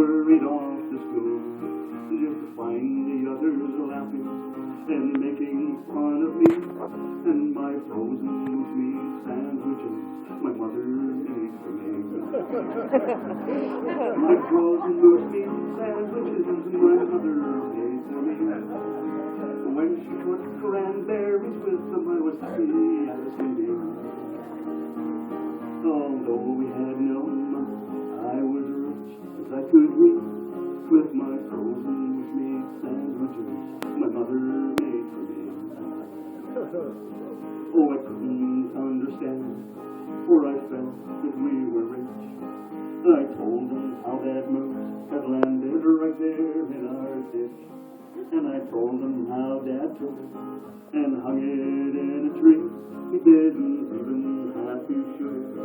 hurried off to school, just to find the others laughing and making fun of me and my frozen moose meat sandwiches my mother made for me. My frozen moose meat sandwiches my mother made for me. When she put cranberries with them, I was happy as can be. Although we had no money, I was rich as I could be with my frozen moose meat sandwiches my mother made for me. Oh, I couldn't understand, for I felt that we were rich. I told them how that moose had landed right there in our ditch. And I told them how Dad took it and hung it in a tree. He didn't even have to shoot it.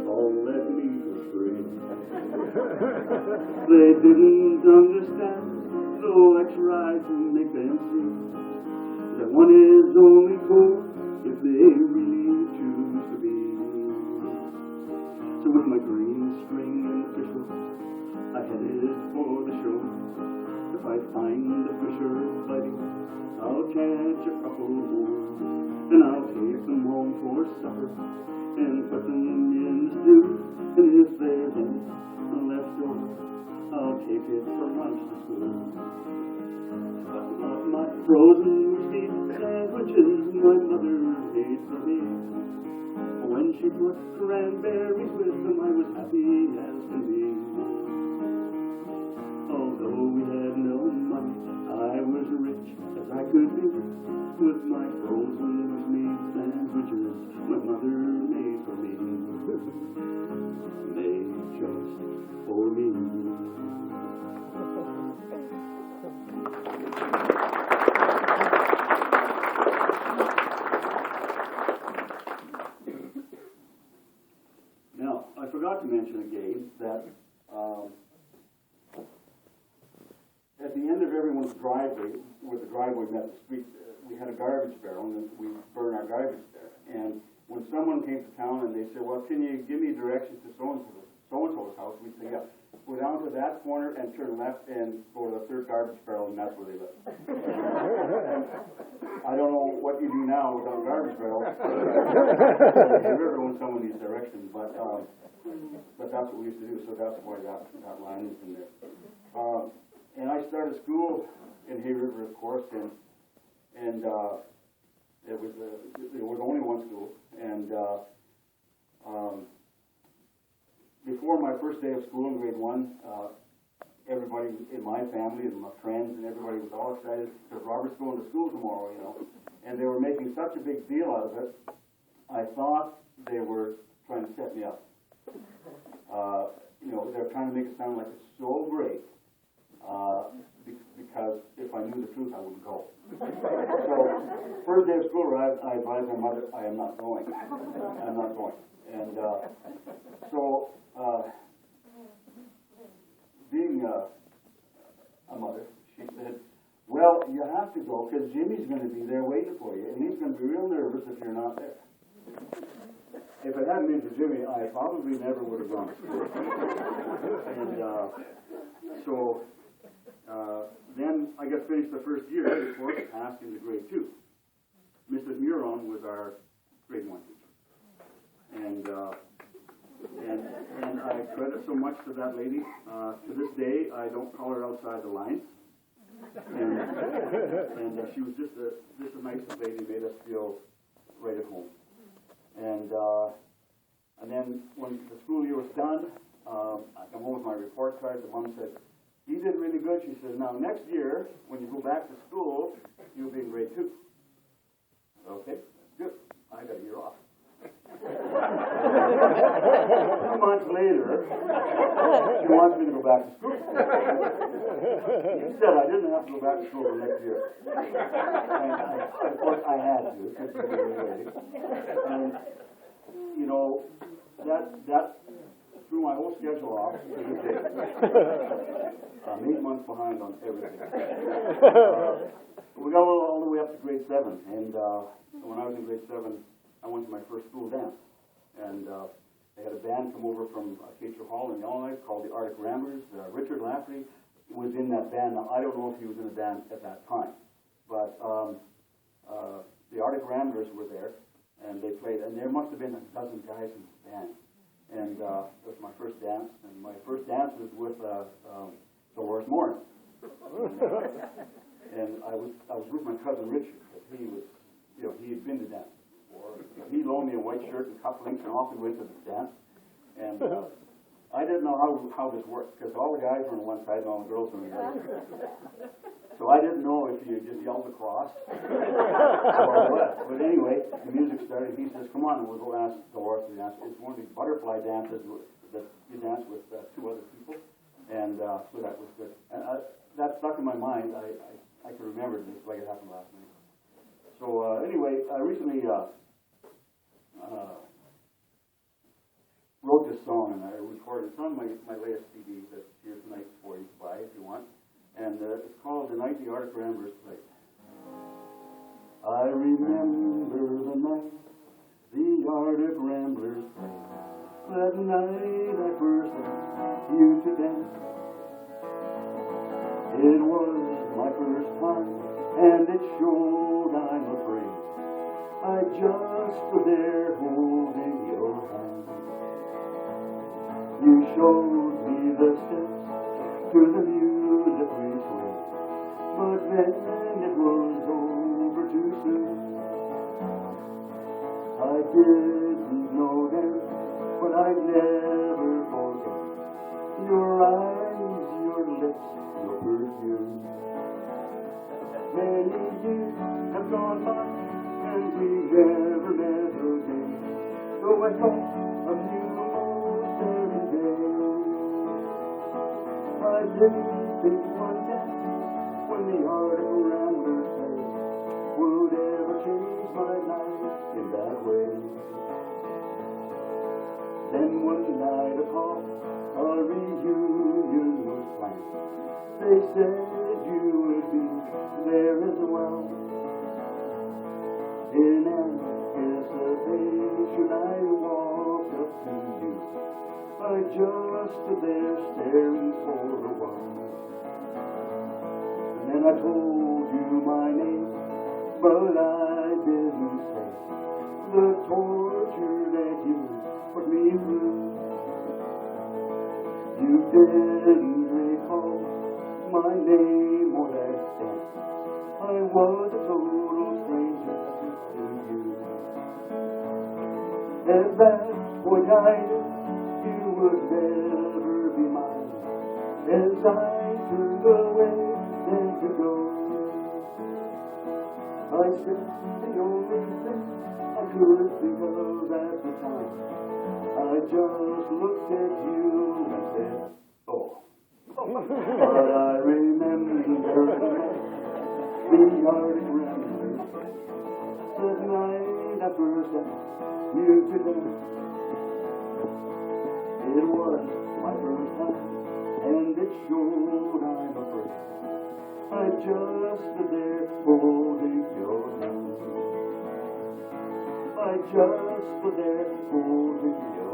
All that meat was free. They didn't understand, so I tried to make them see that one is only four if they really choose to be. So with my green string and fish hook, I headed for the shore. If I find a fisher biting, I'll catch a couple more, and I'll take them home for supper and put them in the stew. And if there's any left over, I'll take it for lunch to school. My frozen meat sandwiches my mother made for me. When she put cranberries with them, I was happy as can be. Although we had no money, I was rich as I could be with my frozen meat sandwiches my mother made for me. Made just for me. Now, I forgot to mention again that at the end of everyone's driveway, where the driveway met the street, we had a garbage barrel, and we burned our garbage there. And when someone came to town and they said, well, can you give me directions to so-and-so's house? We'd say, yeah, go down to that corner and turn left and go to the third garbage barrel, and that's where they live. I don't know what you do now without garbage barrels. Everyone someone needs directions, but that's what we used to do, so that's why that line is in there. And I started school in Hay River, of course, and it was only one school. And before my first day of school in grade 1, everybody in my family and my friends and everybody was all excited because Robert's going to school tomorrow, you know. And they were making such a big deal out of it. I thought they were trying to set me up. You know, they're trying to make it sound like it's so great. Because if I knew the truth, I wouldn't go. So, first day of school arrived, I advised my mother, I am not going. I'm not going. And so, being a mother, she said, well, you have to go because Jimmy's going to be there waiting for you, and he's going to be real nervous if you're not there. If it hadn't been for Jimmy, I probably never would have gone to school. And so, then I got finished the first year before I passed into grade 2. Mrs. Muron was our grade 1 teacher. And I credit so much to that lady. To this day, I don't call her outside the lines. And she was just a nice lady, made us feel right at home. And then when the school year was done, I come home with my report card. The mom said, he did really good. She says, now next year, when you go back to school, you'll be in grade 2. Okay, that's good. I got a year off. 2 months later, she wants me to go back to school. Instead, I didn't have to go back to school the next year. And of course, I had to, because we were waiting. And, you know, that threw my whole schedule off to the day. I'm 8 months behind on everything. We got all the way up to grade 7, and when I was in grade 7, I went to my first school dance, and They had a band come over from Cathedral Hall in Illinois called the Arctic Ramblers. Richard Lafferty was in that band. Now, I don't know if he was in the band at that time, but the Arctic Ramblers were there, and they played, and there must have been a dozen guys in the band. And it was my first dance, and my first dance was with Dolores Morris. And I was with my cousin Richard, because he was, he had been to dance before. He loaned me a white shirt and cufflinks, and off we went to the dance. And I didn't know how this worked, because all the guys were on one side and all the girls were on the other. So I didn't know if you just yelled across or what. But anyway, the music started. He says, "Come on, and we'll go ask Dolores to dance." It's one of these butterfly dances that you dance with two other people. And so that was good. And that stuck in my mind. I can remember this like it happened last night. So anyway, I recently wrote this song, and I recorded it. It's on my latest CD that's here tonight for you to buy if you want. And it's called "The Night the Arctic Ramblers Played." I remember the night the Arctic Ramblers played. That night I first asked you to dance. It was my first time, and it showed, I'm afraid. I just stood there holding your hand. You showed me the steps to the music we swayed, but then it was over too soon. I didn't know then, but I'd never forget your eyes, your lips, your perfume. Many years have gone by, and we never met again, though I thought of you almost every day. I didn't think one dance when the Arctic Ramblers played would ever change my life in that way. Then one night upon a reunion was planned. They said you would be there as well. In anticipation I walked up to you. I just stood there staring for a while. And then I told you my name, but I didn't say the torture that you put me through. You didn't recall my name or that dance. I was a total stranger to you. At that point I knew you would never be mine. As I turned away then to go, I said the only thing I could think of at the time. I just looked at you and said, "Oh." But I remember the Arctic Ramblers that night I first asked you to dance. It was my first time, and it showed, I'm afraid. I just stood there holding your hand. I just stood there holding your hand.